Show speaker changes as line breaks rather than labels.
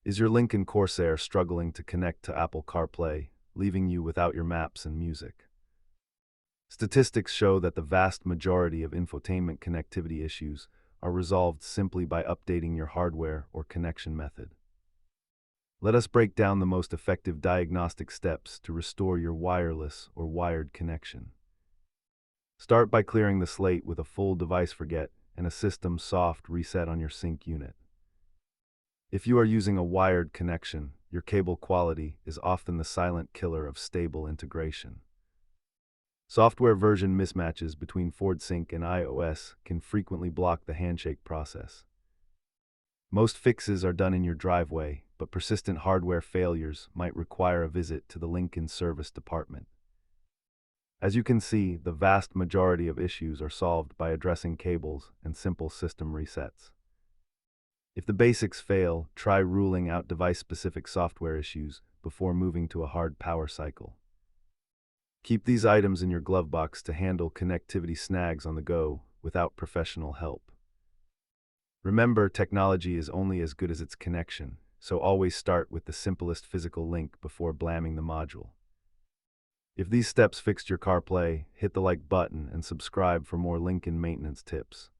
Is your Lincoln Corsair struggling to connect to Apple CarPlay, leaving you without your maps and music? Statistics show that the vast majority of infotainment connectivity issues are resolved simply by updating your hardware or connection method. Let us break down the most effective diagnostic steps to restore your wireless or wired connection. Start by clearing the slate with a full device forget and a system soft reset on your sync unit. If you are using a wired connection, your cable quality is often the silent killer of stable integration. Software version mismatches between FordSync and iOS can frequently block the handshake process. Most fixes are done in your driveway, but persistent hardware failures might require a visit to the Lincoln Service Department. As you can see, the vast majority of issues are solved by addressing cables and simple system resets. If the basics fail, try ruling out device-specific software issues before moving to a hard power cycle. Keep these items in your glove box to handle connectivity snags on the go without professional help. Remember, technology is only as good as its connection, so always start with the simplest physical link before blamming the module. If these steps fixed your CarPlay, hit the like button and subscribe for more Lincoln maintenance tips.